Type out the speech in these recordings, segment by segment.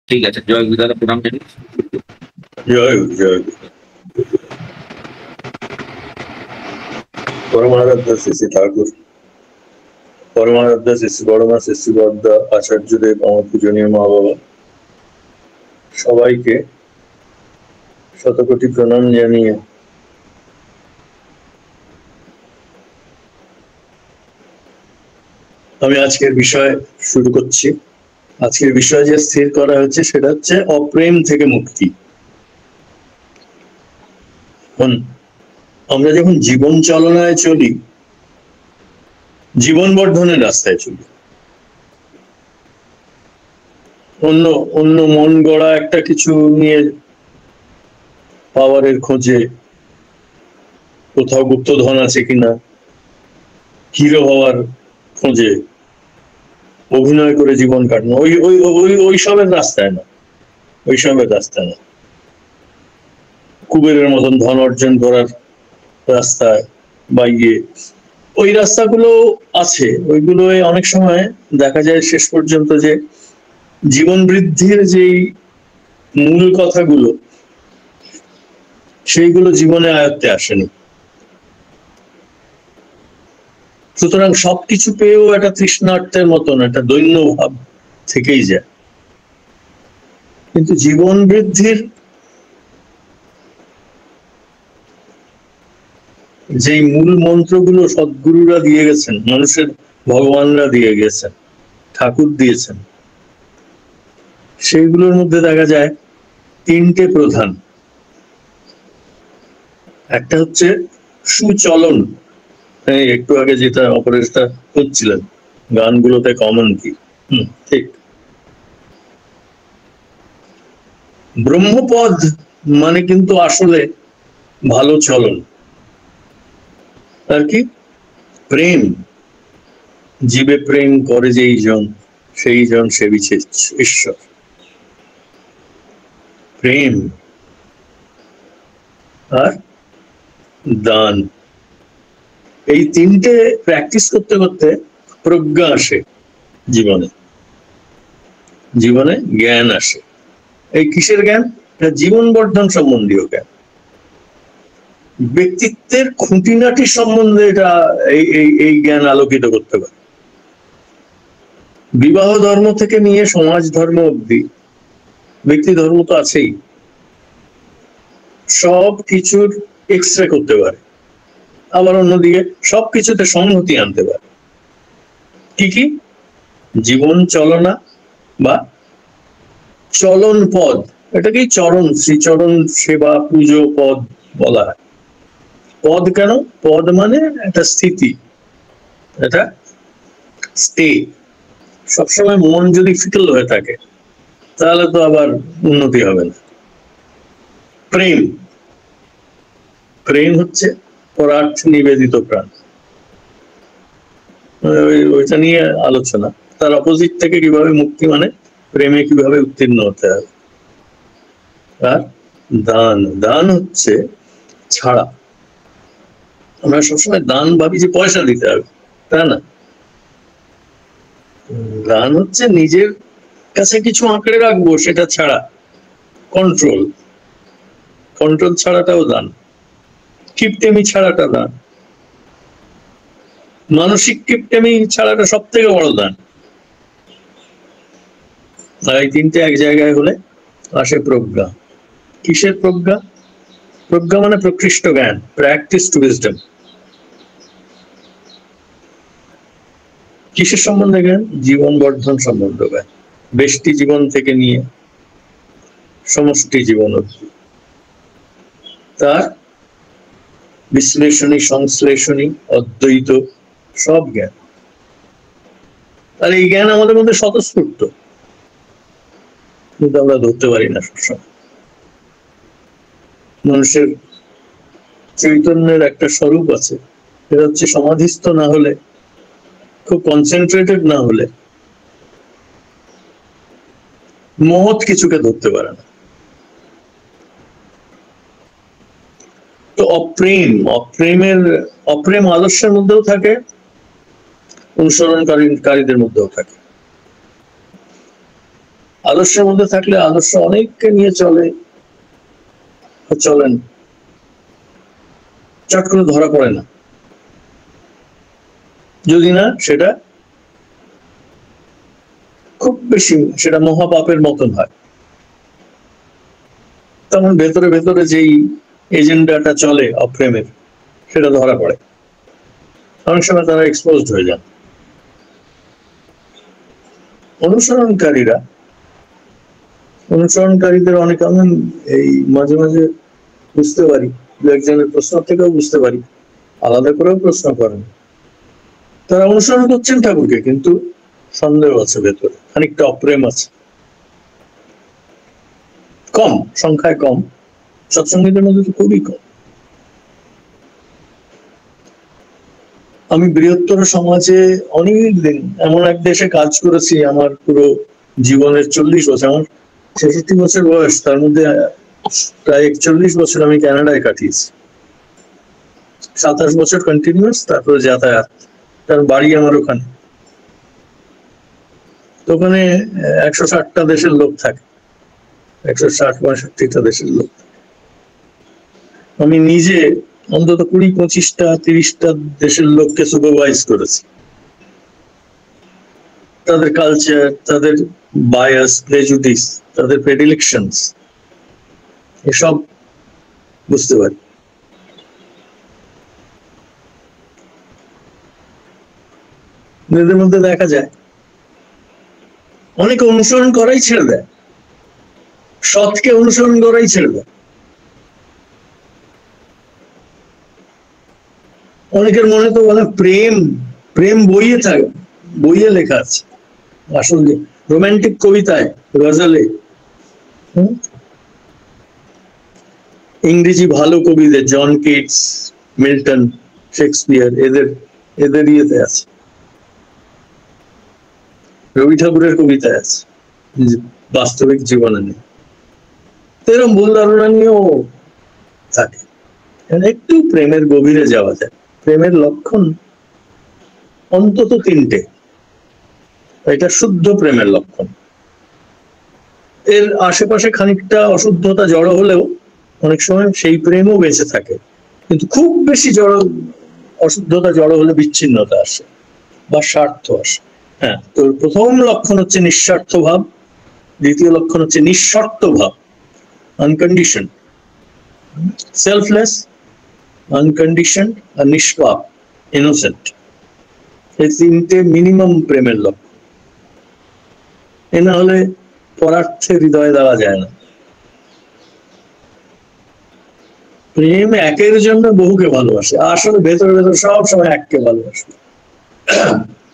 ঠিক আছে, জয় গুরুদাদা, প্রণাম জানি। জয় জয় পরমারাধ্য শ্রী শ্রী ঠাকুর, পরমারাধ্য শ্রী শ্রী বড়মা, শ্রী শ্রী বদ্দা, আচার্যদেব, আমার পূজনীয় মা বাবা, সবাইকে শতকোটি প্রণাম জানিয়ে আমি আজকের বিষয় শুরু করছি। আজকের বিষয় যে স্থির করা হচ্ছে সেটা হচ্ছে অপ্রেম থেকে মুক্তি। আমরা যখন জীবন চালনায় চলি, জীবন বর্ধনের রাস্তায় চলি, অন্য অন্য মন গড়া একটা কিছু নিয়ে পাওয়ারের খোঁজে, কোথাও গুপ্তধন আছে কিনা, হিরো হওয়ার খোঁজে অভিনয় করে জীবন কাটানো, ওই ওই ওই ওইসবের রাস্তায় না, ওইসবের রাস্তায় না। কুবেরের মতন ধন অর্জন করার রাস্তায় বা ওই রাস্তাগুলো আছে। ওইগুলো অনেক সময় দেখা যায় শেষ পর্যন্ত যে জীবন বৃদ্ধির যেই মূল কথাগুলো, সেইগুলো জীবনে আয়ত্তে আসেনি। সুতরাং সবকিছু পেয়েও একটা তৃষ্ণার্থের মতন একটা দৈন্য ভাব থেকেই যায়। কিন্তু জীবন বৃদ্ধির যেই মূল মন্ত্রগুলো সদ্গুরুরা দিয়ে গেছেন, মানুষের ভগবানরা দিয়ে গেছেন, ঠাকুর দিয়েছেন, সেইগুলোর মধ্যে দেখা যায় তিনটে প্রধান। একটা হচ্ছে সুচলন, একটু আগে যেটা অপারেশনটা হচ্ছিলেন, গানগুলোতে কমন কি, ঠিক। ব্রহ্মপদ মানে কিন্তু আসলে ভালো চলন, আর কি প্রেম। জীবে প্রেম করে যেই জন, সেই জন সেবিছে ঈশ্বর। প্রেম আর দান, এই তিনটে প্র্যাকটিস করতে করতে প্রজ্ঞা আসে জীবনে, জীবনে জ্ঞান আসে। এই কিসের জ্ঞান? জীবন বর্ধন সম্বন্ধীয় জ্ঞান, ব্যক্তিত্বের খুঁটিনাটি সম্বন্ধে এটা এই জ্ঞান আলোকিত করতে পারে। বিবাহ ধর্ম থেকে নিয়ে সমাজ ধর্ম অবধি ব্যক্তি ধর্ম তো আছেই, সব কিছুর এক্সরে করতে পারে, আবার অন্যদিকে সবকিছুতে সংহতি আনতে পারে। কি কি? জীবন চলনা বা চলন পদ, এটাকেই চরণ, শ্রীচরণ সেবা পুজো পদ বলা হয়। পদ কেন? পদ মানে একটা স্থিতি, এটা স্টে। সবসময় মন যদি ফিকল হয়ে থাকে তাহলে তো আবার উন্নতি হবে না। প্রেম, প্রেম হচ্ছে পরার্থে নিবেদিত প্রাণ, ওইটা নিয়ে আলোচনা। তার অপোজিট থেকে কিভাবে মুক্তি, মানে প্রেমে কিভাবে উত্তীর্ণ হতে হবে। আর দান, দান হচ্ছে ছাড়া। আমরা সবসময় দান ভাবি যে পয়সা দিতে হবে, তা না। দান হচ্ছে নিজের কাছে কিছু আঁকড়ে রাখবো, সেটা ছাড়া। কন্ট্রোল, কন্ট্রোল ছাড়াটাও দান। কিপটেমি ছাড়াটা দান। মানসিক কিপটেমি ছাড়াটা সব থেকে বড় দান। আর এই তিনটে এক জায়গায় হলে আসে প্রজ্ঞা। কিসের প্রজ্ঞা? প্রজ্ঞা মানে প্রকৃষ্ট জ্ঞান, প্র্যাকটিস টু উইজডম। কিসের সম্বন্ধে জ্ঞান? জীবন বর্ধন সম্বন্ধ জ্ঞান, ব্যষ্টি জীবন থেকে নিয়ে সমষ্টি জীবন অবধি। তার বিশ্লেষণী, সংশ্লেষণী, অদ্বৈত সব জ্ঞান। আর এই জ্ঞান আমাদের মধ্যে স্বতঃস্ফূর্ত, কিন্তু আমরা ধরতে পারি না সবসময়। মানুষের চৈতন্যের একটা স্বরূপ আছে, সেটা হচ্ছে সমাধিস্থ না হলে, খুব কনসেন্ট্রেটেড না হলে মহৎ কিছুকে ধরতে পারে না। তো অপ্রেম আদর্শের মধ্যেও থাকে, অনুসরণকারীদের মধ্যেও থাকে। আদর্শের মধ্যে থাকলে আদর্শ অনেককে নিয়ে চলেন, চট করে ধরা পড়ে না, যদি না সেটা খুব বেশি সেটা মহাপাপের মতন হয়। তখন ভেতরে ভেতরে যেই এজেন্ডাটা চলে অপ্রেমের, সেটা ধরা পড়ে, অনেক সময় তারা এক্সপোজড হয়ে যান। অনুসরণকারীদের অনেক আমি এই মাঝে মাঝে বুঝতে পারি, দু একজনের প্রশ্ন থেকেও বুঝতে পারি, আলাদা করেও প্রশ্ন করেন, তারা অনুসরণ করছেন ঠাকুরকে, কিন্তু সন্দেহ আছে ভেতরে, খানিকটা অপ্রেম আছে, কম সংখ্যায়, কম সৎসঙ্গীদের মধ্যে তো খুবই কম। আমি বৃহত্তর সমাজে অনেক দিন এমন এক দেশে কাজ করেছি, আমার পুরো জীবনের 40 বছর, আমার 66 বছর বয়স, তার মধ্যে প্রায় 41 বছর আমি কানাডায় কাটিয়েছি, 27 বছর কন্টিনিউয়াস, তারপরে যাতায়াত, তার বাড়ি আমার ওখানে। তো ওখানে 160টা দেশের লোক থাকে, 160-162টা দেশের লোক। আমি নিজে অন্তত 20-25-30টা দেশের লোককে সুপারভাইজ করেছি, তাদের কালচার, তাদের বায়াস, প্রেজুডিস, তাদের প্রেডিলেকশনস, এসব বুঝতে পারি। এদের মধ্যে দেখা যায় অনেকে অনুসরণ করাই ছেড়ে দেয়, সৎকে অনুসরণ করাই ছেড়ে দেয়। অনেকের মনে তো বলে প্রেম বইয়ে লেখা আছে, আসলে রোমান্টিক কবিতায়, গজলে, ইংরেজি ভালো কবিদের, জন কিটস, মিল্টন, শেক্সপিয়ার, এদের ইয়েতে আছে, রবি ঠাকুরের কবিতায় আছে, বাস্তবিক জীবনে নেই। এরকম ভুল ধারণা নিয়েও থাকে। একটু প্রেমের গভীরে যাওয়া যায়। প্রেমের লক্ষণ অন্তত 3টে, এটা শুদ্ধ প্রেমের লক্ষণ। এর আশেপাশে খানিকটা অশুদ্ধতা জড়ো হলেও অনেক সময় সেই প্রেমও বেঁচে থাকে, কিন্তু খুব বেশি অশুদ্ধতা জড়ো হলে বিচ্ছিন্নতা আসে বা স্বার্থ আসে। হ্যাঁ, তো প্রথম লক্ষণ হচ্ছে নিঃস্বার্থ ভাব, দ্বিতীয় লক্ষণ হচ্ছে নিঃশর্ত ভাব, আনকন্ডিশন, সেলফলেস, আনকন্ডিশন আর নিষ্পাপ, ইনোসেন্ট। এই 3টে মিনিমাম প্রেমের লক্ষণ। এ না হলে পরার্থে হৃদয়ে দেওয়া যায় না। প্রেম একের জন্য বহুকে ভালোবাসে, আসলে ভেতরে ভেতরে সব সময় এককে ভালোবাসে,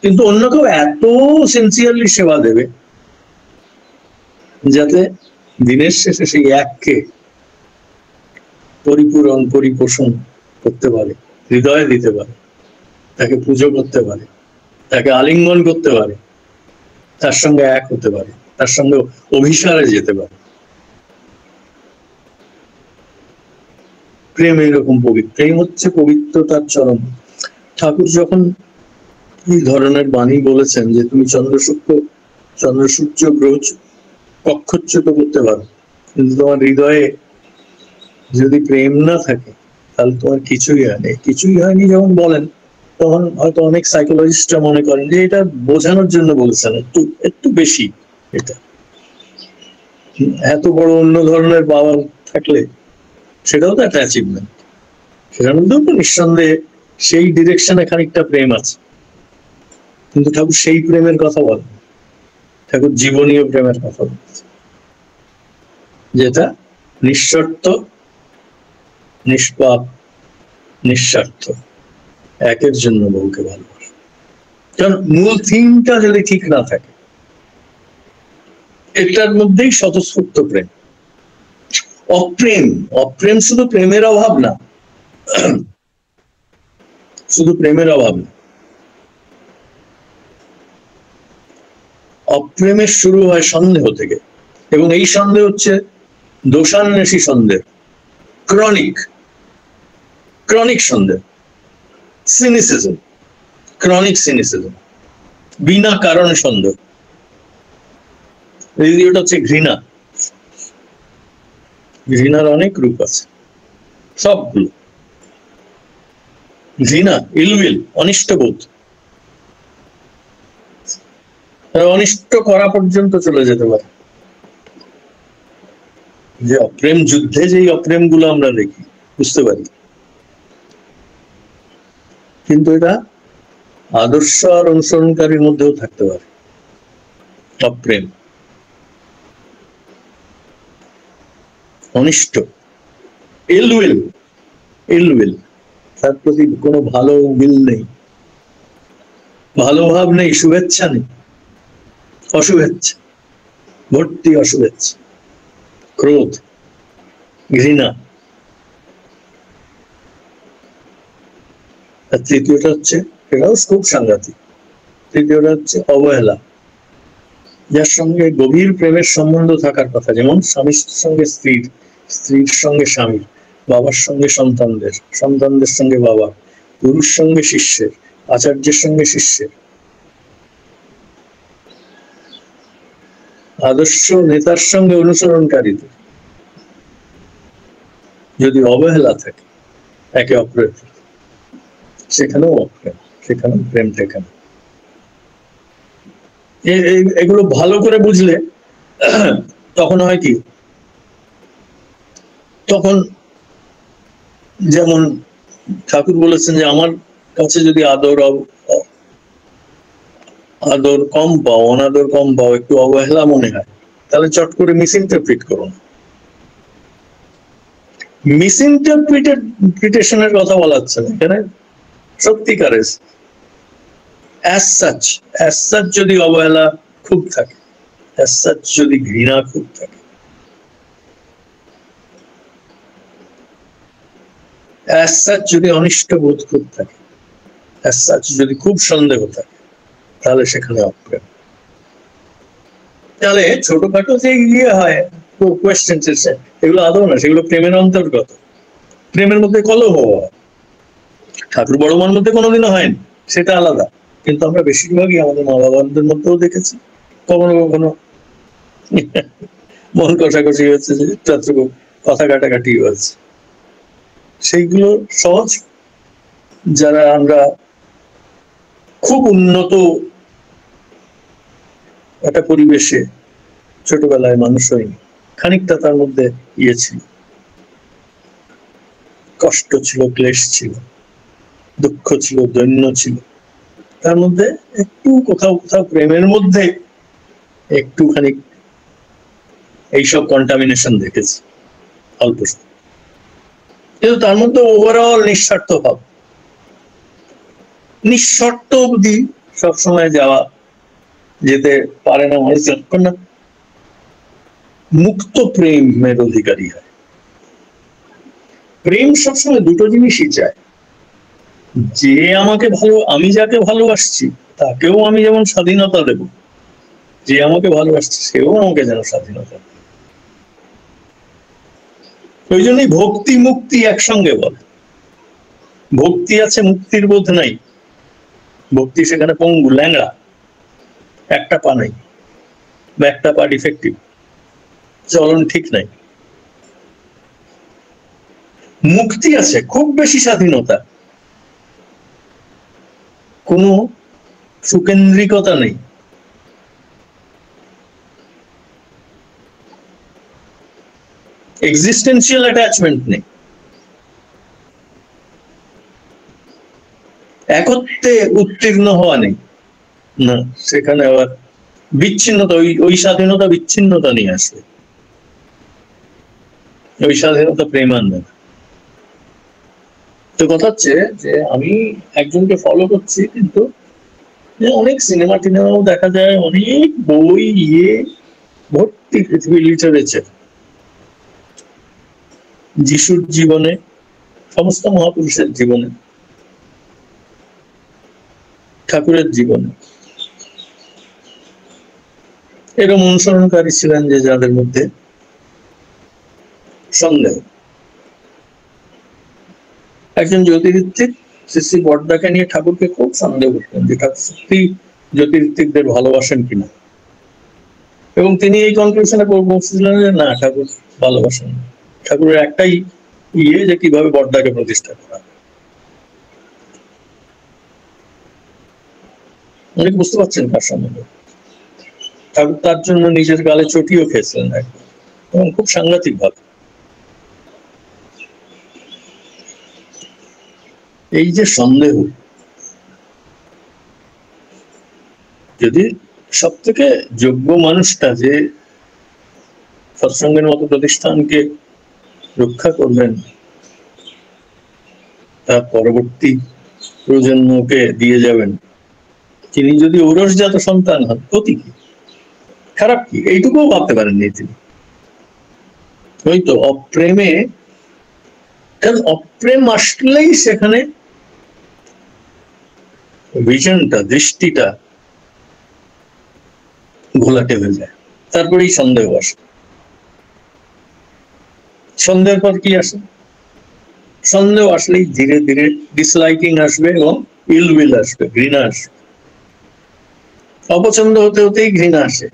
কিন্তু অন্য কেউ এত সিনসিয়ারলি সেবা দেবে যাতে দিনের শেষে সেই এককে পরিপোষণ করতে পারে, হৃদয়ে দিতে পারে, তাকে পুজো করতে পারে, তাকে আলিঙ্গন করতে পারে, তার সঙ্গে এক হতে পারে, তার সঙ্গে অভিসারে যেতে পারে। প্রেম এরকম পবিত্র, প্রেম হচ্ছে পবিত্রতার চরম। ঠাকুর যখন এই ধরনের বাণী বলেছেন যে তুমি চন্দ্রসূর্য গ্রহ কক্ষচ্যুত করতে পারো, কিন্তু তোমার হৃদয়ে যদি প্রেম না থাকে তাহলে তোমার কিছুই হয়নি যখন বলেন, তখন হয়তো অনেক সাইকোলজিস্টরা মনে করেন যে এটা বোঝানোর জন্য বলেছেন, একটু বেশি। এটা এত বড় অন্য ধরনের পাওয়ার থাকলে সেটাও তো একটা অ্যাচিভমেন্ট, সেটার মধ্যেও তো নিঃসন্দেহে সেই ডিরেকশনে খানিকটা প্রেম আছে, কিন্তু ঠাকুর সেই প্রেমের কথা বলেন, ঠাকুর জীবনীয় প্রেমের কথা বলছে, যেটা নিঃশর্ত, নিষ্পাপ, নিঃস্বার্থ, একের জন্য বহুকে ভালোবাসে। কারণ মূল থিমটা যদি ঠিক না থাকে, এটার মধ্যেই স্বতঃস্ফূর্ত প্রেম। অপ্রেম শুধু প্রেমের অভাব না, শুধু প্রেমের অভাব না, অপ্রেমের শুরু হয় সন্দেহ থেকে, এবং এই সন্দেহ হচ্ছে দোষান্বেষী সন্দেহ, ক্রনিক ক্রনিক সন্দেহ, সিনিসিজম, ক্রনিক সিনিসিজম, বিনা কারণে সন্দেহ। দ্বিতীয়টা হচ্ছে ঘৃণা। ঘৃণার অনেক রূপ আছে, সবগুলো। ঘৃণা, ইলউইল, অনিষ্ট বোধ, অনিষ্ট করা পর্যন্ত চলে যেতে পারে। যে অপ্রেম যুদ্ধে যেই অপ্রেম গুলো আমরা দেখি, বুঝতে পারি, কিন্তু এটা আদর্শ আর অনুসরণকারীর মধ্যেও থাকতে পারে অপ্রেম, অনিষ্ট, ইলউইল, ইলউইল, তার প্রতি কোনো ভালো উইল নেই, ভালো ভাব নেই, শুভেচ্ছা নেই, অশুভেচ্ছা, ভর্তি অশুভেচ্ছা, ক্রোধ, ঘৃণা। আর তৃতীয়টা হচ্ছে, এটাও খুব সাংঘাতিক, তৃতীয়টা হচ্ছে অবহেলা, যার সঙ্গে গভীর প্রেমের সম্বন্ধ থাকার কথা, যেমন স্বামীর সঙ্গে স্ত্রীর, স্ত্রীর সঙ্গে স্বামীর, বাবার সঙ্গে সন্তানদের, সন্তানদের সঙ্গে বাবা, গুরুর সঙ্গে শিষ্যের, আচার্যের সঙ্গে শিষ্যের, আদর্শ নেতার সঙ্গে অনুসরণকারীদের যদি অবহেলা থাকে একে অপরের, সেখানেও অপ্রেম, সেখানেও প্রেম টেকে না। এগুলো ভালো করে বুঝলে তখন হয় কি, তখন যেমন ঠাকুর বলেছেন যে আমার কাছে যদি আদর কম পাও, অনাদর কম পাও, একটু অবহেলা মনে হয়, তাহলে চট করে মিস ইন্টারপ্রিট করো না। মিস ইন্টারপ্রিটেশনের কথা বলা হচ্ছে না এখানে, সত্যিকারের অ্যাজ সাচ যদি অবহেলা খুব থাকে, অ্যাজ সাচ যদি ঘৃণা খুব থাকে, অ্যাজ সাচ যদি অনিষ্ট বোধ খুব থাকে, অ্যাজ সাচ যদি খুব সন্দেহ থাকে, তাহলে সেখানে অপ্রেম। তাহলে ছোটখাটো যে ইয়ে হয় কোয়েশ্চেন, এগুলো আদৌ না, সেগুলো প্রেমের অন্তর্গত। প্রেমের মধ্যে কলহ হয়, ঠাকুর বড় মার মধ্যে কোনোদিনও হয়নি, সেটা আলাদা, কিন্তু আমরা বেশিরভাগই আমাদের মা বাবাদের মধ্যেও দেখেছি কখনো কখনো মন কষাকষি হচ্ছে, যে কথা কাটাকাটি হয়েছে। সেইগুলো সহজ, যারা আমরা খুব উন্নত একটা পরিবেশে ছোটবেলায় মানুষ হয়নি, খানিকটা তার মধ্যে ইয়ে ছিল, কষ্ট ছিল, ক্লেশ ছিল, দুঃখ ছিল, দৈন্য ছিল, তার মধ্যে একটু কোথাও কোথাও প্রেমের মধ্যে একটুখানি এইসব কন্টামিনেশন দেখেছি অল্প, কিন্তু তার মধ্যে ওভারঅল নিঃস্বার্থ ভাব, নিঃশর্ত অবধি সবসময় যাওয়া যেতে পারে না মানুষ, যতক্ষণ না মুক্ত প্রেমের অধিকারী হয়। প্রেম সবসময় দুটো জিনিসই চায়, যে আমাকে আমি যাকে ভালোবাসছি তাকেও আমি যেমন স্বাধীনতা দেব, যে আমাকে ভালোবাসছে সেও আমাকে যেন স্বাধীনতা দেবে। ওই জন্যই ভক্তি মুক্তি একসঙ্গে বলে। ভক্তি আছে, মুক্তির বোধ নাই, ভক্তি সেখানে পঙ্গু, ল্যাংড়া, একটা পা নাই বা একটা পা ডিফেক্টিভ, চলন ঠিক নাই। মুক্তি আছে, খুব বেশি স্বাধীনতা, কোনো সুকেন্দ্রিকতা নেই, এক্সিস্টেন্সিয়াল অ্যাটাচমেন্ট নেই, একত্রে উত্তীর্ণ হওয়া নেই, না, সেখানে আবার বিচ্ছিন্নতা, ওই স্বাধীনতা বিচ্ছিন্নতা নিয়ে আসবে, ওই স্বাধীনতা প্রেম আনবে না। তো কথা হচ্ছে যে আমি একজনকে ফলো করছি, কিন্তু অনেক সিনেমা টিনেমাও দেখা যায়, অনেক বই ইয়ে ভর্তি পৃথিবীর লিটারেচার, যিশুর জীবনে, সমস্ত মহাপুরুষের জীবনে ঠাকুরের জীবনে এরকম অনুসরণকারী ছিলেন যে যাদের মধ্যে সন্দেহ। একজন জ্যোতির্বিদ শ্রী শ্রী বড়দাকে নিয়ে ঠাকুরকে খুব সন্দেহ করতেন যে ঠাকুর সত্যি জ্যোতির্বিদদের ভালোবাসেন কিনা, এবং তিনি এই কনক্লুশনে পৌঁছেছিলেন যে না, ঠাকুর ভালোবাসেন। ঠাকুরের একটাই যে কিভাবে বড়দাকে প্রতিষ্ঠা করা। অনেক বুঝতে পারছেন কার সম্বন্ধে। ঠাকুর তার জন্য নিজের গালে চটিও খেয়েছিলেন একবার, এবং খুব সাংঘাতিক ভাবে। এই যে সন্দেহ, যদি সব থেকে যোগ্য মানুষটা যে সৎসঙ্গের মতো প্রতিষ্ঠানকে রক্ষা করবেন, তার পরবর্তী প্রজন্মকে দিয়ে যাবেন, তিনি যদি ঔরসজাত সন্তান হন, ক্ষতি কি, খারাপ কি, এইটুকুও ভাবতে পারেননি তিনি। ওই তো অপ্রেমে, কারণ অপ্রেম আসলেই সেখানে ভিশনটা, দৃষ্টিটা ঘোলাটে হয়ে যায়। তারপরেই সন্দেহ আসে। সন্দেহের পর কি আসে? সন্দেহ আসলেই ধীরে ধীরে ডিসলাইকিং আসবে এবং ইলউইল আসবে, ঘৃণা আসবে। অপছন্দ হতে হতেই ঘৃণা আসে।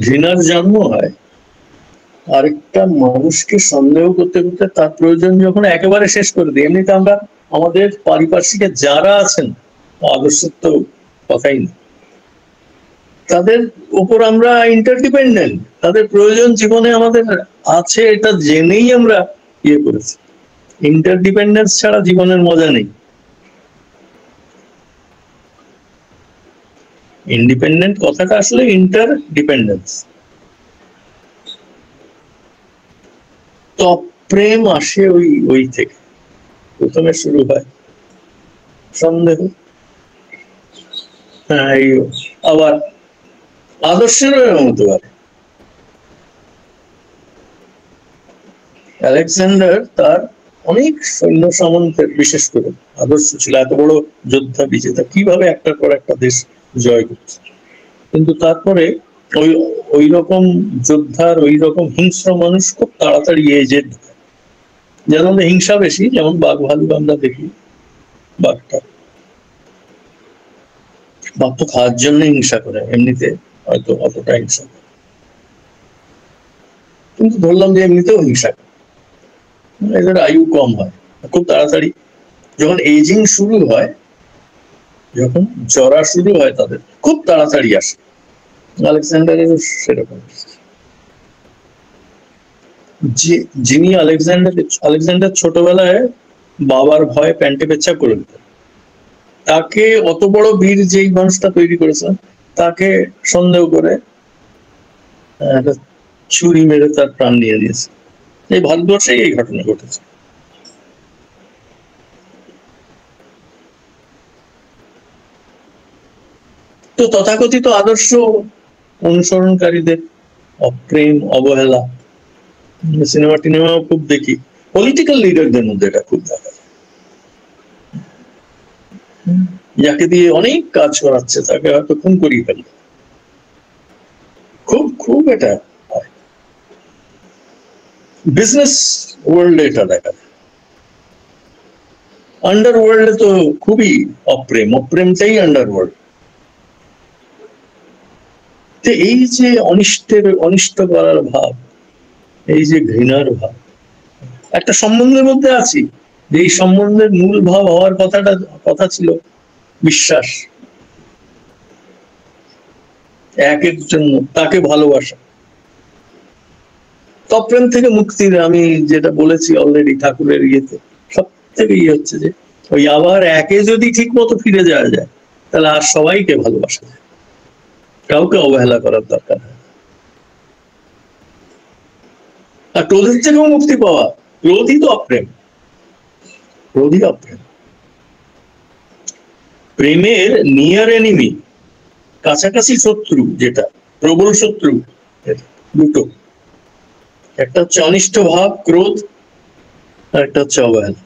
ঘৃণার জন্ম হয় আরেকটা মানুষকে সন্দেহ করতে করতে তার প্রয়োজন যখন একেবারে শেষ করে দিই। এমনিতে আমরা আমাদের পারিপার্শ্বিকে যারা আছেন, আদর্শের তো কথাই না, তাদের উপর আমরা ইন্টারডিপেন্ডেন্ট, তাদের প্রয়োজন জীবনে আমাদের আছে, এটা জেনেই আমরা ইয়ে করেছি। ইন্টারডিপেন্ডেন্স ছাড়া জীবনের মজা নেই। ইন্ডিপেন্ডেন্ট কথাটা আসলে ইন্টারডিপেন্ডেন্স। তো প্রেম আসে ওই থেকে। প্রথমে শুরু হয় সন্দেহ, হ্যাঁ, এই আবার আদর্শেরও এরকম হতে পারে। আলেকজান্ডার তার অনেক সৈন্য সামন্তের বিশেষ করে আদর্শ ছিল, এত বড় যোদ্ধা বিজেতা, কিভাবে একটার পর একটা দেশ জয় করছে। কিন্তু তারপরে ওই রকম যোদ্ধার, ওই রকম হিংস্র মানুষ খুব তাড়াতাড়ি এজে ঢুকে। যেমন হিংসা বেশি, যেমন বাঘ ভালু আমরা দেখি, বাঘ তো খাওয়ার জন্য হিংসা করে, এমনিতে হয়তো অতটা হিংসা করে, কিন্তু ধরলাম যে এমনিতেও হিংসা করে। এদের আয়ু কম হয়, খুব তাড়াতাড়ি যখন এজিং শুরু হয়, যখন জরা শুরু হয়, তাদের খুব তাড়াতাড়ি আসে। আলেকজান্ডারের সেরকম। যিনি আলেকজান্ডার ছোটবেলায় বাবার ভয়ে প্যান্টে পেচ্ছাপ করে দিতেন, তাকে অত বড় বীর যেই মানুষটা তৈরি করেছেন, তাকে সন্দেহ করে ছুরি মেরে তার প্রাণ নিয়ে দিয়েছে। এই ভারতবর্ষে এই ঘটনা ঘটেছে। তো তথাকথিত আদর্শ অনুসরণকারীদের অপ্রেম, অবহেলা সিনেমাও খুব দেখি। পলিটিক্যাল লিডারদের মধ্যে এটা খুব দেখা যায়। যাকে দিয়ে অনেক কাজ করাচ্ছে, তাকে হয়তো খুন করিয়ে ফেলবে। খুব খুব এটা হয় বিজনেস ওয়ার্ল্ডে, এটা দেখা যায়। আন্ডারওয়ার্ল্ডে তো খুবই অপ্রেমটাই আন্ডারওয়ার্ল্ড। এই যে অনিষ্ট করার ভাব, এই যে ঘৃণার ভাব, একটা সম্বন্ধের মধ্যে আছি, যে এই সম্বন্ধের মূল ভাব হওয়ার কথা ছিল বিশ্বাস, একের জন্য তাকে ভালোবাসা। তপ্রেম থেকে মুক্তির, আমি যেটা বলেছি অলরেডি ঠাকুরের ইয়েতে, সব থেকে হচ্ছে যে ওই আবার একে যদি ঠিক মতো ফিরে যাওয়া যায়, তাহলে আর সবাইকে ভালোবাসা যায়, কাউকে অবহেলা করার দরকার হয়। আর ক্রোধের থেকেও মুক্তি পাওয়া, ক্রোধই তো অপ্রেম, ক্রোধই অপ্রেম। প্রেমের নিয়ার এনিমি, কাছাকাছি শত্রু, যেটা প্রবল শত্রু, দুটো, একটা হচ্ছে অনিষ্ট ভাব ক্রোধ, আর একটা হচ্ছে অবহেলা।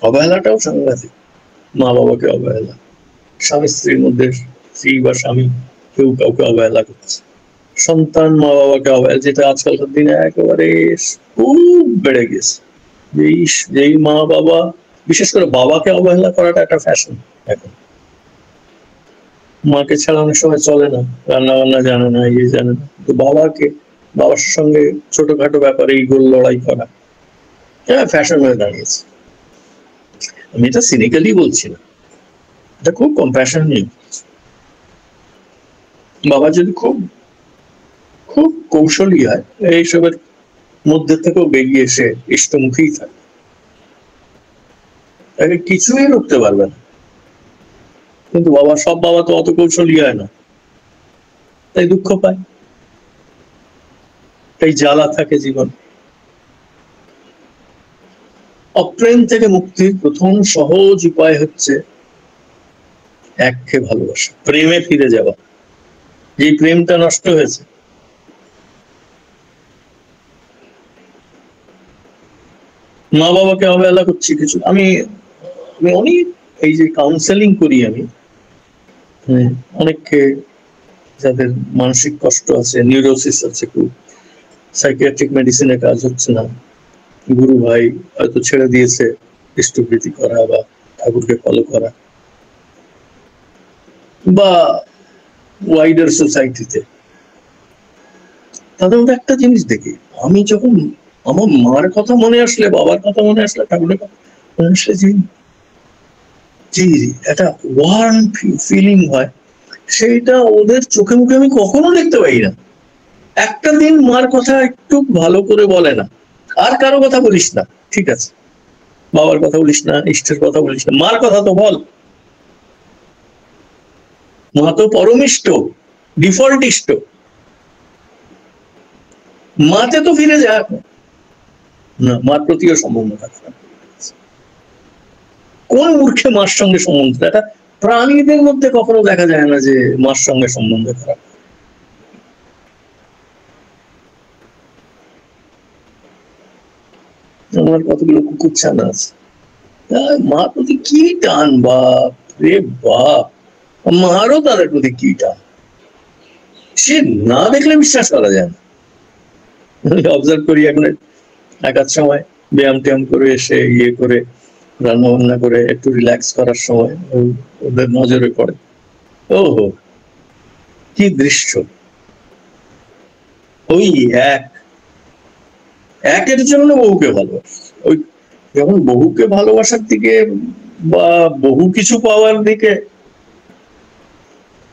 অবহেলাটাও সাংঘাতিক। মা বাবাকে অবহেলা, স্বামী স্ত্রীর মধ্যে স্ত্রী বা স্বামী কেউ কাউকে অবহেলা করছে, সন্তান মা বাবাকে অবহেলা, যেটা আজকালকার দিনে একেবারে খুব বেড়ে গেছে। যেই মা বাবা, বিশেষ করে বাবাকে অবহেলা করাটা একটা ফ্যাশন এখন। মাকে ছাড়া অনেক সময় চলে না, রান্না বান্না জানে না, ইয়ে জানে না, তো বাবার সঙ্গে ছোটখাটো ব্যাপারে ইগোর লড়াই করা ফ্যাশন হয়ে দাঁড়িয়েছে। আমি এটা সিনিক্যালি বলছি না, এটা খুব কম্প্যাশন নিয়ে। বাবা যদি খুব খুব কৌশলী হয়, এইসবের মধ্যে থেকেও বেরিয়ে এসে ইষ্টমুখী থাকে, তাকে কিছুই রুখতে পারবে না। কিন্তু সব বাবা তো অত কৌশলী হয় না, তাই দুঃখ পায়, তাই জ্বালা থাকে জীবন। অপ্রেম থেকে মুক্তির প্রথম সহজ উপায় হচ্ছে এককে ভালোবাসা, প্রেমে ফিরে যাওয়া। যে প্রেমটা নষ্ট হয়েছে, মা বাবাকে অবহেলা করছি কিছু। আমি অনেক এই যে কাউন্সেলিং করি, আমি অনেককে যাদের মানসিক কষ্ট আছে, নিউরোসিস আছে, খুব সাইকিয়াট্রিক মেডিসিনে কাজ হচ্ছে না, গুরু ভাই হয়তো ছেড়ে দিয়েছে ইষ্টবৃত্তি করা বা ঠাকুরকে ফলো করা, বা ওয়াইডার সোসাইটিতে, তাদের মধ্যে একটা জিনিস দেখি, আমি যখন আমার মার কথা মনে আসলে, বাবার কথা মনে আসলে, ঠাকুরের কথা মনে আসলে, জি একটা ওয়ার্ম ফিলিং হয়, সেইটা ওদের চোখে মুখে আমি কখনো দেখতে পাই না। একটা দিন মার কথা একটু ভালো করে বলে না, আর কারো কথা বলিস না, ঠিক আছে, বাবার কথা বলিস না, ইষ্টের কথা বলিস না, মার কথা তো বল, মা তো পরমিষ্ট, ডিফল্ট ইষ্ট, মাতে তো ফিরে যা না, মার প্রতিও সম্বন্ধ থাকে না। কোন মূর্খে মার সঙ্গে সম্বন্ধ? এটা প্রাণীদের মধ্যে কখনো দেখা যায় না যে মার সঙ্গে সম্বন্ধ খারাপ। আমার কতগুলো কুকুর ছানা আছে, মা প্রতি কি টান, বাপ রে বাপ, মারও তাদের প্রতি কি টান, সে না দেখলে বিশ্বাস করা যায় না। অবজার্ভ করি এখন একাধ সময় ব্যায়াম ট্যায়াম করে এসে ইয়ে করে রান্না বান্না করে একটু রিল্যাক্স করার সময় ওদের নজরে পড়ে, ওহো কি দৃশ্য, ওই একের জন্য বহুকে ভালোবাসে। ওই যখন বহুকে ভালোবাসার দিকে বা বহু কিছু পাওয়ার দিকে,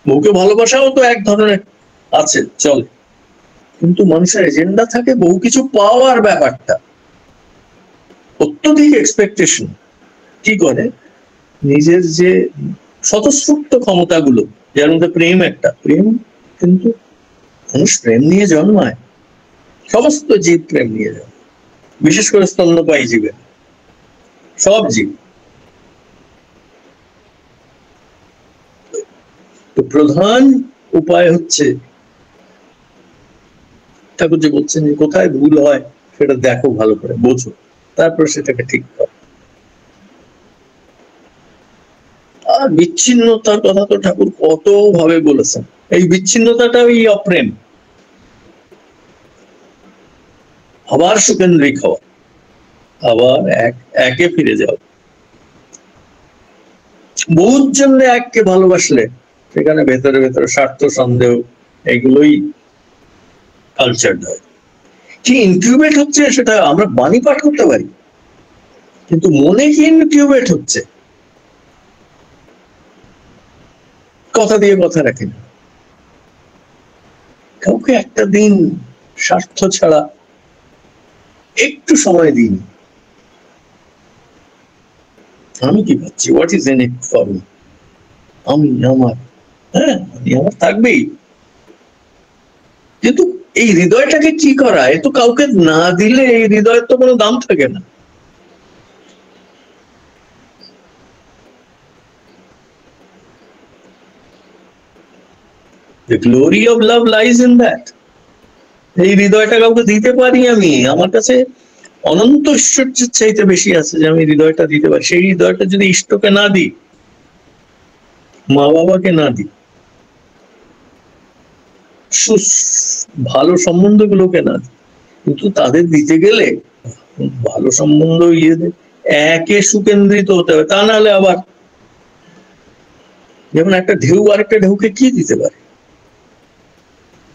বহুকে ভালোবাসাও তো এক ধরনের আছে, চলে, কিন্তু মানুষের এজেন্ডা থাকে বহু কিছু পাওয়ার ব্যাপারটা, অত্যধিক এক্সপেকটেশন কি করে নিজের যে স্বতঃস্ফূর্ত ক্ষমতাগুলো, যার মধ্যে প্রেম একটা, প্রেম কিন্তু মানুষ প্রেম নিয়ে জন্মায়, সমস্ত জীব প্রেম নিয়ে জন্মায়, বিশেষ করে স্তন্যপায়ী জীবের, সব জীব। তো প্রধান উপায় হচ্ছে, ঠাকুর যে বলছেন যে কোথায় ভুল হয় সেটা দেখো, ভালো করে বোঝো, তারপর সেটাকে ঠিক করো। আর বিচ্ছিন্নতার কথা তো ঠাকুর কত ভাবে বলেছেন, এই বিচ্ছিন্নতাটা ওই অপ্রেম, আবার সুকেন্দ্রিক হওয়া, আবার একে ফিরে যাও। বহুর জন্য এককে ভালোবাসলে সেখানে ভেতরে ভেতরে স্বার্থ, সন্দেহ, এগুলোই কালচার হয়। কি ইনকিউবেট হচ্ছে সেটা আমরা বাণী পাঠ করতে পারি, কিন্তু মনে কি ইনকিউবেট হচ্ছে কথা দিয়ে কথা রাখে না। কাউকে একটা দিন স্বার্থ ছাড়া একটু সময় দিন, আমি কি ভাবছি, what is in it for me, আমি আমার, আমি আমার থাকবেই, কিন্তু এই হৃদয়টাকে কি করা, এ তো কাউকে না দিলে এই হৃদয়ের তো কোনো দাম থাকে না। The glory of love lies in that. এই হৃদয়টা কাউকে দিতে পারি আমি, আমার কাছে অনন্ত ঐশ্বর্যের চাইতে বেশি আছে যে আমি হৃদয়টা দিতে পারি। সেই হৃদয়টা যদি ইষ্টকে না দিই, মা বাবাকে না দিই, ভালো সম্বন্ধগুলোকে না দিই, কিন্তু তাদের দিতে গেলে ভালো সম্বন্ধ একে সুকেন্দ্রিত হতে হবে, তা নাহলে আবার যেমন একটা ঢেউ আরেকটা ঢেউকে কি দিতে পারে,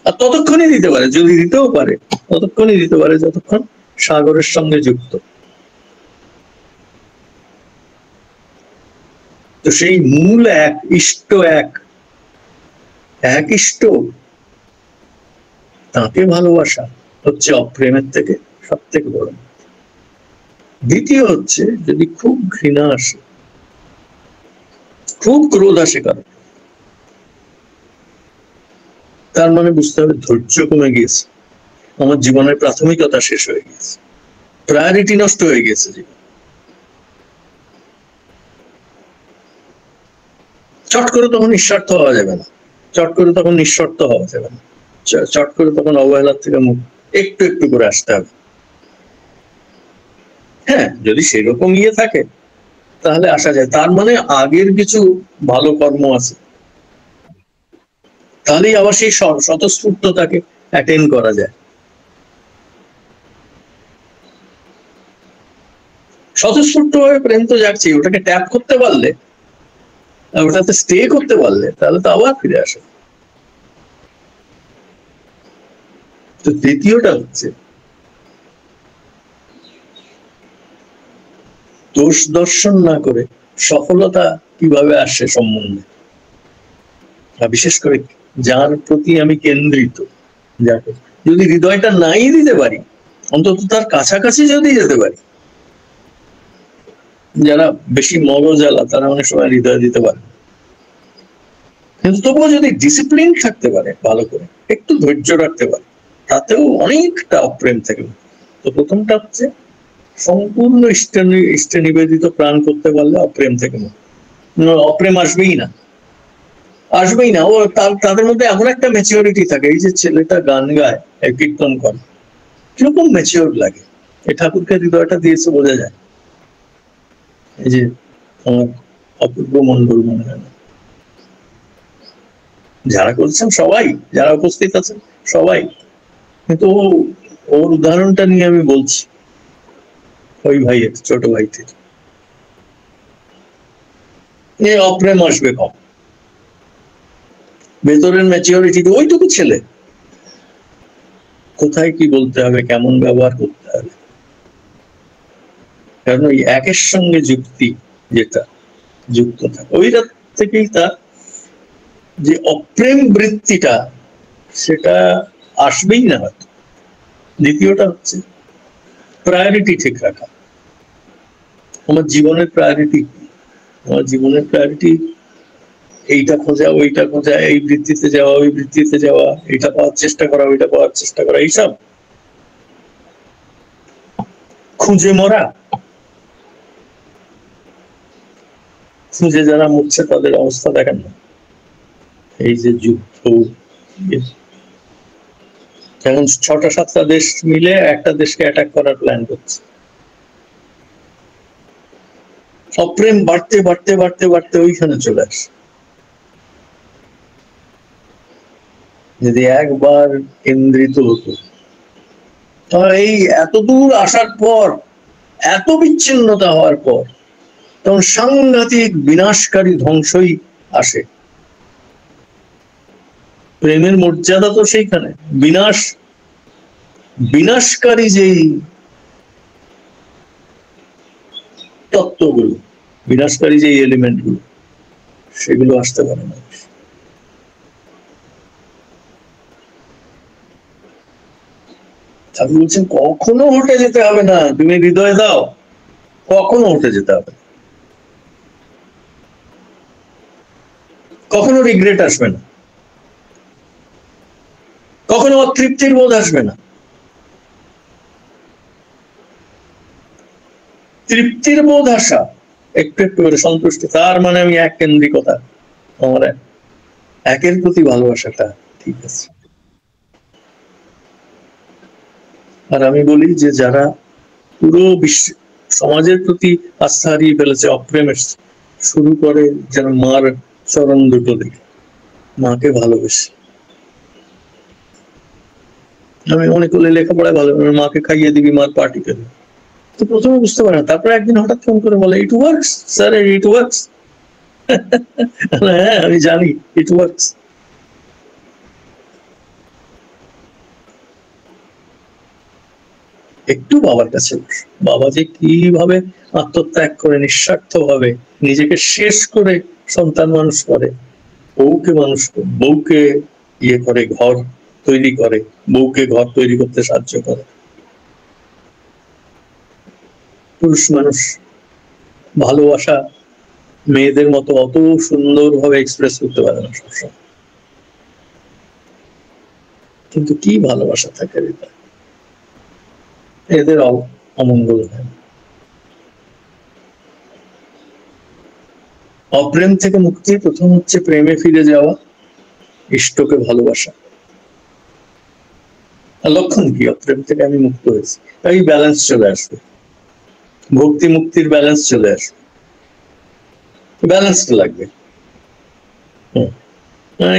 আর ততক্ষণই দিতে পারে, যদি দিতেও পারে ততক্ষণই দিতে পারে যতক্ষণ সাগরের সঙ্গে যুক্ত। তো সেই মূল এক, ইষ্ট এক, এক ইষ্ট, তাকে ভালোবাসা হচ্ছে অপ্রেমের থেকে সব থেকে বড়। দ্বিতীয় হচ্ছে যদি খুব ঘৃণা আসে, খুব ক্রোধ আসে কারণ, তার মানে বুঝতে হবে ধৈর্য কমে গিয়েছে, আমার জীবনের প্রাথমিকতা শেষ হয়ে গেছে, প্রায়োরিটি নষ্ট হয়ে গেছে জীবন। চট করে তখন নিঃস্বার্থ হওয়া যাবে না, চট করে তখন নিঃশর্ত হওয়া যাবে না, চট করে তখন অবহেলার থেকে মুখ একটু একটু করে আসতে হবে। হ্যাঁ, যদি সেরকম থাকে তাহলে আসা যায়, তার মানে আগের কিছু ভালো কর্ম আছে, তাহলেই আবার সেই স্বতঃস্ফূর্ততাকে অ্যাটেন্ড করা যায়। স্বতঃস্ফূর্ত ভাবে প্রেম তো যাচ্ছে, ওটাকে ট্যাপ করতে পারলে, ওটাতে স্টে করতে পারলে, তাহলে তো আবার ফিরে আসে। তো দ্বিতীয়টা হচ্ছে দোষ দর্শন না করে সফলতা কিভাবে আসে সম্বন্ধে, বিশেষ করে যার প্রতি আমি কেন্দ্রিত, যাকে যদি হৃদয়টা নাই দিতে পারি, অন্তত তার কাছাকাছি যদি যেতে পারি। যারা বেশি মগজালা তারা অনেক সময় হৃদয় দিতে পারে, কিন্তু তবুও যদি ডিসিপ্লিন থাকতে পারে, ভালো করে একটু ধৈর্য রাখতে পারে, তাতেও অনেকটা অপ্রেম থেকে। তো প্রথমটা হচ্ছে সম্পূর্ণ ইষ্টে নিবেদিত প্রাণ করতে পারলে অপ্রেম থেকে অপ্রেম আসবেই না, আসবেই না। ও তাদের মধ্যে এমন একটা ম্যাচিওরিটি থাকে, এই যে ছেলেটা গান গায়, কীর্তন করে, কিরকম ম্যাচিওর লাগে, এই ঠাকুরকে হৃদয়টা দিয়েছে বোঝা যায়। এই যে আমার অপূর্ব মন্ডল মনে হয়, যারা করছেন সবাই, যারা উপস্থিত আছেন সবাই, কিন্তু ওর উদাহরণটা নিয়ে আমি বলছি, ওই ভাইয়ের, ছোট ভাইটির অপ্রেম আসবে কম, ভেতরের ম্যাচিওরিটি ওইটুকু ছেলে, কোথায় কি বলতে হবে, কেমন ব্যবহার করতে হবে, কারণ ওই একের সঙ্গে যুক্তি যেটা যুক্ত থাকে, ওইটা থেকেই তার যে অপ্রেম বৃত্তিটা সেটা আসবেই না হয়তো। দ্বিতীয়টা হচ্ছে প্রায়োরিটি ঠিক রাখা, আমার জীবনের প্রায়োরিটি কি, আমার জীবনের প্রায়োরিটি এইটা খোঁজা, ওইটা খোঁজা, এই বৃত্তিতে যাওয়া, ওই বৃত্তিতে যাওয়া, এটা পাওয়ার চেষ্টা করা, ওইটা পাওয়ার চেষ্টা করা, এইসব খুঁজে মরা, খুঁজে যারা মরছে তাদের অবস্থা দেখেন না, এই যে যুদ্ধ, যেমন 6টা-7টা দেশ মিলে একটা দেশকে অ্যাটাক করার প্ল্যান করছে, অপ্রেম বাড়তে বাড়তে বাড়তে বাড়তে ওইখানে চলে আসে। যদি একবার কেন্দ্রিত হতো, তাহলে এই এত দূর আসার পর, এত বিচ্ছিন্নতা হওয়ার পর, তখন সাংঘাতিক বিনাশকারী ধ্বংসই আসে। প্রেমের মর্যাদা তো সেইখানে, বিনাশকারী যেই তত্ত্বগুলো, বিনাশকারী যে এলিমেন্ট গুলো, সেগুলো আসতে পারে না। ঠাকুর বলছেন কখনো হটে যেতে হবে না, তুমি হৃদয় দাও, কখনো হটে যেতে হবে, কখনো রিগ্রেট আসবে না, কখনো অতৃপ্তির বোধ আসবে না, তৃপ্তির বোধ আসা, একটু একটু করে সন্তুষ্টি, তার মানে আমি এক কেন্দ্রিকতা, আমার একের প্রতি ভালোবাসাটা ঠিক আছে। আর আমি বলি যে যারা পুরো বিশ্ব সমাজের প্রতি আস্থা হারিয়ে ফেলেছে অপ্রেমের, শুরু করে যেন মার চরণ দুটো দেখে, মাকে ভালোবেসে। আমি মনে করলে লেখাপড়ায় ভালো, মাকে খাইয়ে দিবি, মার পার্টি করবি। তো প্রথমে বুঝতে পারে না, তারপরে একদিন হঠাৎ ফোন করে বলে it works sir, it works. হ্যাঁ আমি জানি ইট ওয়ার্কস। একটু বাবার কাছে বস, বাবা যে কিভাবে আত্মত্যাগ করে নিঃস্বার্থ ভাবে নিজেকে শেষ করে সন্তান মানুষ করে, বউকে মানুষ করে, বউকে ইয়ে করে, ঘর তৈরি করে, বউকে ঘর তৈরি করতে সাহায্য করে। পুরুষ মানুষ ভালোবাসা মেয়েদের মতো অত সুন্দর ভাবে এক্সপ্রেস করতে পারে না সবসময়, কিন্তু কি ভালোবাসা থাকে হৃদয়, এদের অমঙ্গল হয়। অপ্রেম থেকে মুক্তি প্রথম হচ্ছে প্রেমে ফিরে যাওয়া, ইষ্টকে ভালোবাসা। লক্ষণ কি? অপ্রেম থেকে আমি মুক্ত হয়েছি, এই ব্যালেন্স চলে আসবে, ভক্তি মুক্তির ব্যালেন্স চলে আসবে, ব্যালেন্স তো লাগবে।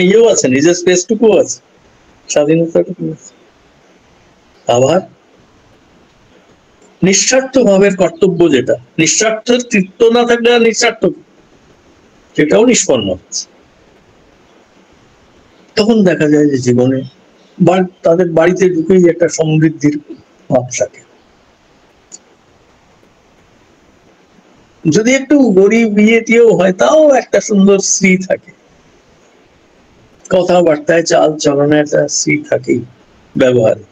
ইয়েও আছে, নিজের স্পেসটুকু আছে, স্বাধীনতাটুকু আছে। আবার নিঃস্বার্থ ভাবের কর্তব্য, যেটা নিঃস্বার্থের তৃপ্ত না থাকলে আর নিঃস্বার্থ, সেটাও নিষ্পন্ন হচ্ছে। তখন দেখা যায় যে জীবনে তাদের বাড়িতে ঢুকেই একটা সমৃদ্ধির ভাব থাকে। যদি একটু গরিব বিয়ে টিয়েও হয়, তাও একটা সুন্দর স্ত্রী থাকে, কথাবার্তায় চাল চলনে একটা স্ত্রী থাকেই, ব্যবহারে।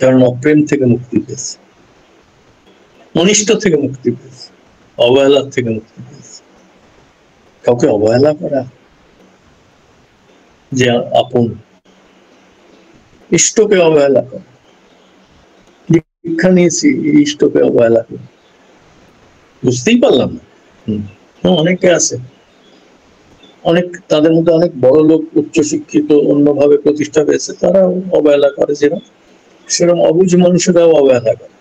কারণ অপ্রেম থেকে মুক্তি পেয়েছে, অনিষ্ট থেকে মুক্তি পেয়েছে, অবহেলার থেকে মুক্তি পেয়েছে। কাউকে অবহেলা করা যে আপন, ইষ্টকে অবহেলা করা। দীক্ষা নিয়েছি, ইষ্টকে অবহেলা করি, বুঝতেই পারলাম না। অনেকে আছে, অনেক, তাদের মধ্যে অনেক বড় লোক, উচ্চশিক্ষিত, অন্যভাবে প্রতিষ্ঠা পেয়েছে, তারা অবহেলা করে, যেরকম সেরকম অবুঝ মানুষেরাও অবহেলা করে।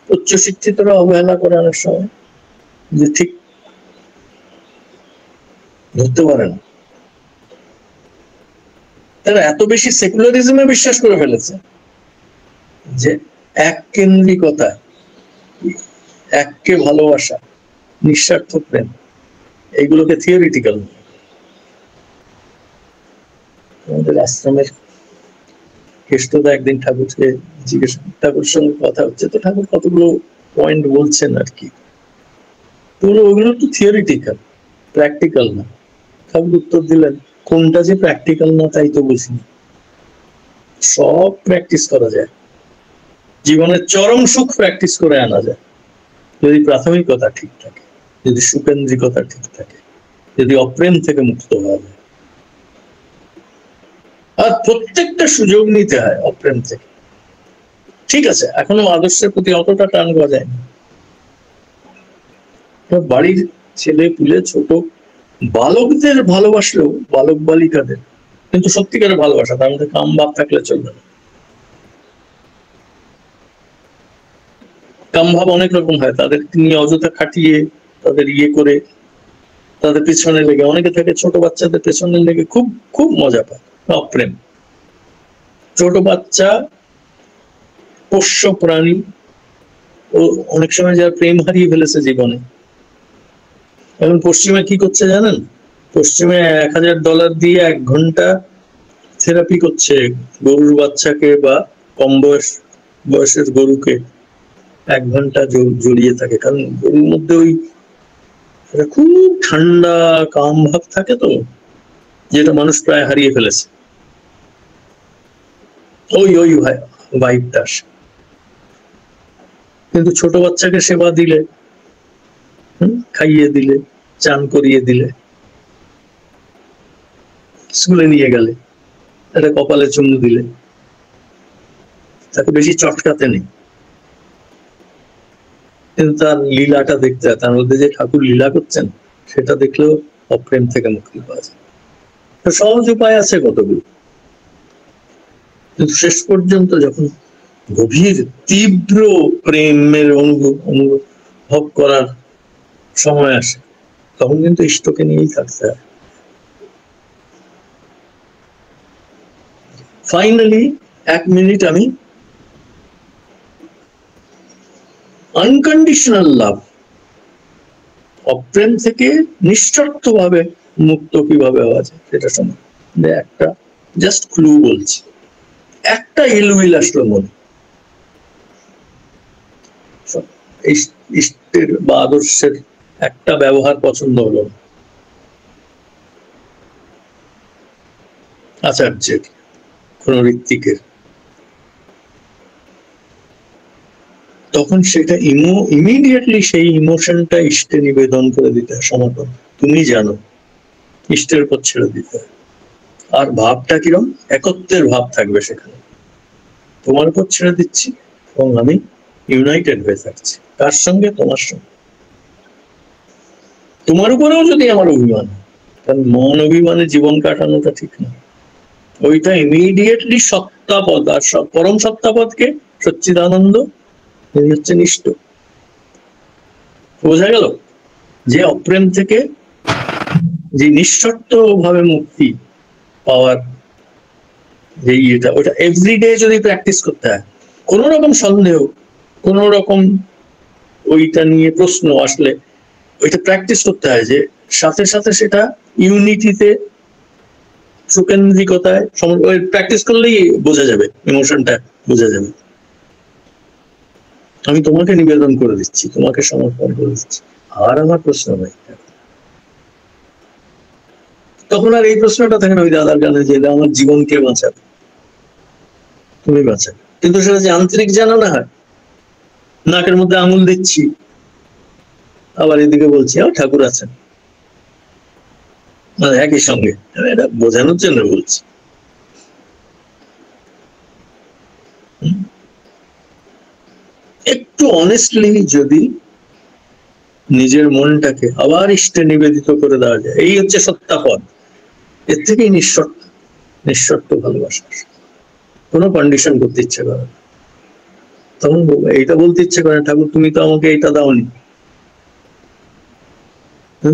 উচ্চশিক্ষিতরা অবহেলা করে অনেক সময়, যে ঠিক ধরতে পারে না। তারা এত বেশি সেকুলারিজমে বিশ্বাস করে ফেলেছে যে এক কেন্দ্রিকতা, এককে ভালোবাসা, নিঃস্বার্থ প্রেম, এইগুলোকে থিওরিটিক্যাল। আমাদের আশ্রমের কেষ্টদা একদিন ঠাকুরকে জিজ্ঞেস, ঠাকুর সঙ্গে কথা হচ্ছে, তো ঠাকুর কতগুলো পয়েন্ট বলছেন আর কি, তো ওগুলো তো থিওরিটিক্যাল, প্র্যাকটিক্যাল না। ঠাকুর উত্তর দিলেন, কোনটা যে প্র্যাকটিক্যাল না তাই তো বুঝিনি, সব প্র্যাকটিস করা যায়, জীবনের চরম সুখ প্র্যাকটিস করে আনা যায়, যদি প্রাথমিকতা ঠিক থাকে, যদি সুকেন্দ্রিকতা ঠিক থাকে, যদি অপ্রেম থেকে মুক্ত হওয়া যায়। আর প্রত্যেকটা সুযোগ নিতে হয় অপ্রেম থেকে। ঠিক আছে, এখনো আদর্শের প্রতি অতটা টান গজায়নি, বাড়ির ছেলে পুলে, ছোট বালকদের ভালোবাসলেও, বালক বালিকাদের, কিন্তু সত্যিকারের ভালোবাসা, তার মধ্যে কাম ভাব থাকলে চলবে না। কাম ভাব অনেক রকম হয়, তাদের নিয়ে অযথা খাটিয়ে, তাদের ইয়ে করে, তাদের পেছনে লেগে, অনেকে থাকে ছোট বাচ্চাদের পেছনে লেগে খুব খুব মজা পায়, অপ্রেম। ছোট বাচ্চা পোষ্য প্রাণী, ও অনেক সময় যারা প্রেম হারিয়ে ফেলেছে জীবনে, এখন পশ্চিমে কি করছে জানেন? পশ্চিমে $1000 দিয়ে 1 ঘন্টা থেরাপি করছে গরুর বাচ্চাকে, বা কম বয়সের গরুকে 1 ঘন্টা জড়িয়ে থাকে, কারণ গরুর মধ্যে ওই খুব ঠান্ডা কাম ভাব থাকে, তো যেটা মানুষ প্রায় হারিয়ে ফেলেছে, ওই ওই ভাইবটা আসে। কিন্তু ছোট বাচ্চাকে সেবা দিলে, খাইয়ে দিলে, চান করিয়ে দিলে, স্কুলে নিয়ে গেলে, একটা কপালে চুমু দিলে, তাকে বেশি চটকাতে নেই, কিন্তু তার লীলাটা দেখতে হয়, তার মধ্যে যে ঠাকুর লীলা করছেন সেটা দেখলেও অপ্রেম থেকে মুক্তি পাওয়া যায়। তো সহজ উপায় আছে কতগুলো। কিন্তু শেষ পর্যন্ত যখন গভীর তীব্র প্রেমের অনুভব করার সময় আসে, তখন কিন্তু ইষ্টকে নিয়েই থাকতে হয়। ফাইনালি 1 মিনিট আমি আনকন্ডিশনাল লাভ, অপ্রেম থেকে নিঃশর্ত ভাবে মুক্ত কিভাবে হওয়া যায় সেটা সময় একটা জাস্ট ক্লু বলছি। একটা ইলউইল আসলো মনে, ইষ্টের বা আদর্শের একটা ব্যবহার পছন্দ হলো না, আচার্যের, কোন ঋত্বিকের, তখন সেটা ইমিডিয়েটলি সেই ইমোশনটা ইষ্টে নিবেদন করে দিতে হয়, সমর্পণ। তুমি জানো, ইষ্টের উপর ছেড়ে দিতে হয়। আর ভাবটা কিরম, একত্বের ভাব থাকবে সেখানে, তোমার উপর ছেড়ে দিচ্ছি এবং আমি ইউনাইটেড হয়ে থাকছি। কার সঙ্গে? তোমার সঙ্গে। তোমার উপরেও যদি আমার অভিমান, কারণ মন অভিমানে জীবন কাটানোটা ঠিক না, ওইটা ইমিডিয়েটলি সত্তাপদ। আর পরম সত্তাপদকে সচ্চিদানন্দ হচ্ছেন ইষ্ট। বোঝা গেল যে অপ্রেম থেকে যে নিঃশর্ত ভাবে মুক্তি পাওয়ার যে এটা, ওটা এভরিডে যদি প্র্যাকটিস করতে হয়, কোন রকম সন্দেহ, কোন রকম ওইটা নিয়ে প্রশ্ন আসলে ওইটা প্র্যাকটিস করতে হয়, যে সাথে সাথে সেটা ইউনিটিতে, সুকেন্দ্রিকতায় প্র্যাকটিস করলেই বোঝা যাবে, ইমোশনটা বোঝা যাবে। আমি তোমাকে নিবেদন করে দিচ্ছি, তোমাকে সমর্পণ করে দিচ্ছি, আর আমার প্রশ্ন নাই। তখন আর এই প্রশ্নটা থাকে না ওই দাদার গানে যে আমার জীবনকে বাঁচাবে, তুমি বাঁচাবে। কিন্তু সেটা যে আন্তরিক জানানো হয়, নাকের মধ্যে আঙুল দিচ্ছি, আবার এদিকে বলছি ঠাকুর আছেন, একই সঙ্গে, এটা বোঝানোর জন্য বলছি। একটু অনেস্টলি যদি নিজের মনটাকে আবার ইষ্টে নিবেদিত করে দেওয়া যায়, এই হচ্ছে সত্তাপদ। এর থেকেই নিঃশর্ত ভালোবাসা, কোনো কন্ডিশন করতে ইচ্ছে করে, তখন এইটা বলতে ইচ্ছে করে, ঠাকুর তুমি তো আমাকে এইটা দাওনি,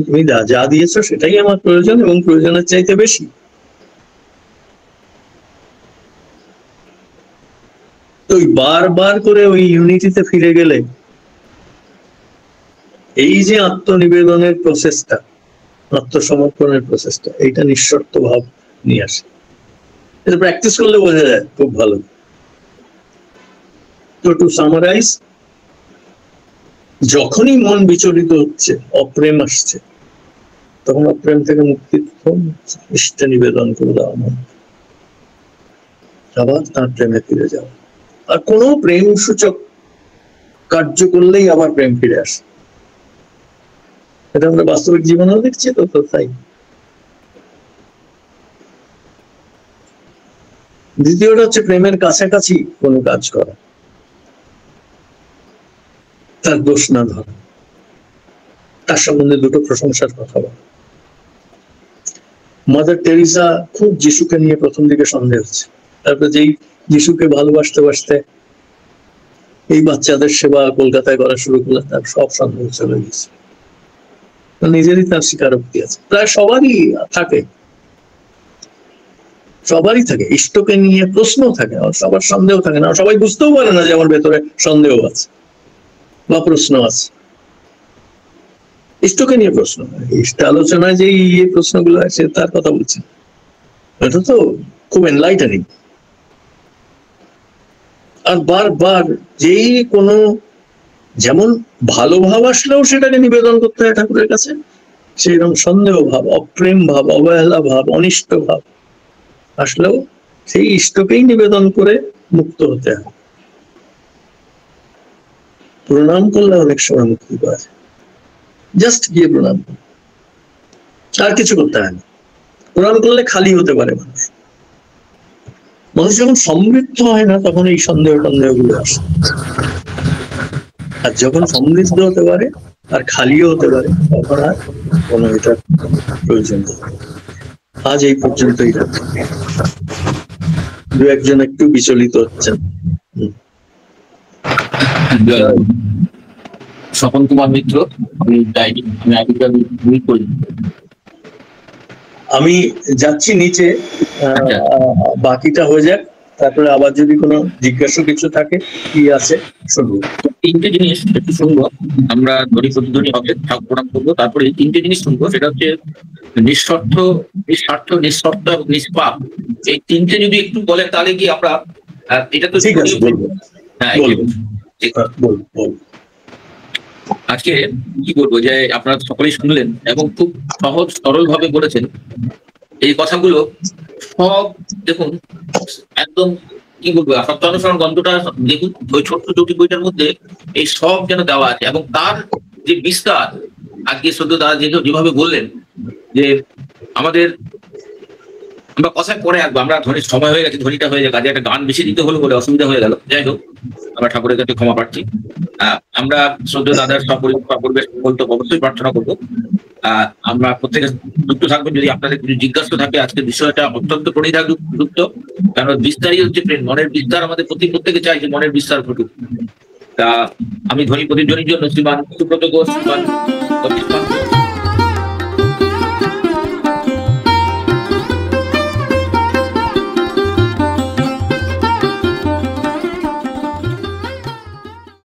তুমি যা দিয়েছো সেটাই আমার প্রয়োজন, এবং প্রয়োজনের চাইতে বেশি। তো বারবার করে ওই ইউনিটিতে ফিরে গেলে এই যে আত্মনিবেদনের প্রসেসটা, আত্মসমর্পণের প্রসেসটা, এইটা নিঃশর্ত ভাব নিয়ে আসে। এটা প্র্যাকটিস করলে বোঝা যায় খুব ভালো। তো টু সামারাইজ, যখনই মন বিচলিত হচ্ছে, অপ্রেম আসছে, তখন অপ্রেম থেকে মুক্তি ইষ্টে নিবেদন করে দেওয়া, মন আবার তার প্রেমে ফিরে যাওয়া। আর কোনো প্রেম সূচক কার্য করলেই আবার প্রেম ফিরে আসে, এটা আমরা বাস্তবিক জীবনেও দেখছি। তো তাই দ্বিতীয়টা হচ্ছে প্রেমের কাছাকাছি কোনো কাজ করা, তার দোষ না ধরা, তার সম্বন্ধে দুটো প্রশংসার কথা বলা। মাদার টেরিসা খুব যিশুকে নিয়ে প্রথম দিকে সন্দেহ হচ্ছে, তারপর যেই যিশুকে ভালোবাসতে বাসতে এই বাচ্চাদের সেবা কলকাতায় করা শুরু করলে, তার সব সন্দেহ চলে গেছে। নিজেরই তার স্বীকারোক্তি আছে, প্রায় সবারই থাকে, সবারই থাকে। ইষ্টকে নিয়ে প্রশ্ন থাকে, সবার সন্দেহ থাকে না, সবাই বুঝতেও পারে না যে আমার ভেতরে সন্দেহ আছে বা প্রশ্ন আছে। ইষ্টকে নিয়ে প্রশ্ন, ইষ্ট আলোচনায় যে এই প্রশ্নগুলো আছে তার কথা বলছেন, এটা তো খুব এনলাইটেনিং। আর বারবার যেই কোনো, যেমন ভালো ভাব আসলেও সেটাকে নিবেদন করতে হয় ঠাকুরের কাছে, সেইরকম সন্দেহ ভাব, অপ্রেম ভাব, অবহেলা ভাব, অনিষ্ট ভাব আসলেও সেই ইষ্টকেই নিবেদন করে মুক্ত হতে হয়। প্রণাম করলে অনেক সময় মুক্তি পাওয়া যায়, জাস্ট গিয়ে প্রণাম, আর কিছু করতে হয় না। প্রণাম করলে খালি হতে পারে মানুষ। মানুষ যখন সমৃদ্ধ হয় না, তখন এই সন্দেহ গুলো আসে। আর যখন সমৃদ্ধ হতে পারে আর খালিও হতে পারে, তখন আর কোনো এটার প্রয়োজন। আজ এই পর্যন্তই রাখছি। দু একজন একটু বিচলিত হচ্ছেন। স্বপন কুমার মিত্র, আমি ডাইনি, আমি আইডিটা করি। আমি যাচ্ছি নিচে, আচ্ছা। বাকিটা হয়ে যাক, তারপরে আবার যদি কোনো জিজ্ঞাসা কিছু থাকে কি আছে শুনবো। তিনটে জিনিস একটু শুনবো আমরা, ধ্বনি প্রতিধ্বনি হবে, ঠাকুর প্রণাম করবো, তারপরে এই তিনটে জিনিস শুনবো। সেটা হচ্ছে নিঃস্বার্থ, নিঃস্বার্থ, নিঃস্বার্থ এবং নিষ্পাপ। এই তিনটে যদি একটু বলেন তাহলে কি আমরা এটা তো ঠিক আছে, বলবো। হ্যাঁ বলবো, বলবো। আজকে কি বলবো যে আপনারা সকলেই শুনলেন এবং খুব সহজ সরল ভাবে বলেছেন এই কথাগুলো সব। দেখুন একদম কি বলবো, সত্যানুসরণ গ্রন্থটা দেখুন, ওই ছোট্ট জটি বইটার মধ্যে এই সব যেন দেওয়া আছে এবং তার যে বিস্তার আজকে সদ্য দাদা যেভাবে বললেন যে আমাদের, আমরা কথায় পরে আসবো, আমরা ধ্বনির সময় হয়ে গেছে, ধ্বনিটা হয়ে যায়, কাজে একটা গান বেশি দিতে হলো বলে অসুবিধা হয়ে গেল। যাই হোক, আমরা ঠাকুরের কাছে ক্ষমা প্রার্থী। আমরা শ্রদ্ধ দাদার পরিবেশ বলতে অবশ্যই প্রার্থনা করবো। আমরা প্রত্যেকে যুক্ত থাকবেন, যদি আপনাদের কিছু জিজ্ঞাসা থাকে। আজকের বিষয়টা অত্যন্ত পরিধাযুক্ত, কারণ বিস্তারই হচ্ছে প্রেম, মনের বিস্তার। আমাদের প্রত্যেকে চাই যে মনের বিস্তার ঘটুক। তা আমি ধ্বনি প্রতিধ্বনির জন্য শ্রীমান সুব্রত ঘোষ, শ্রীমান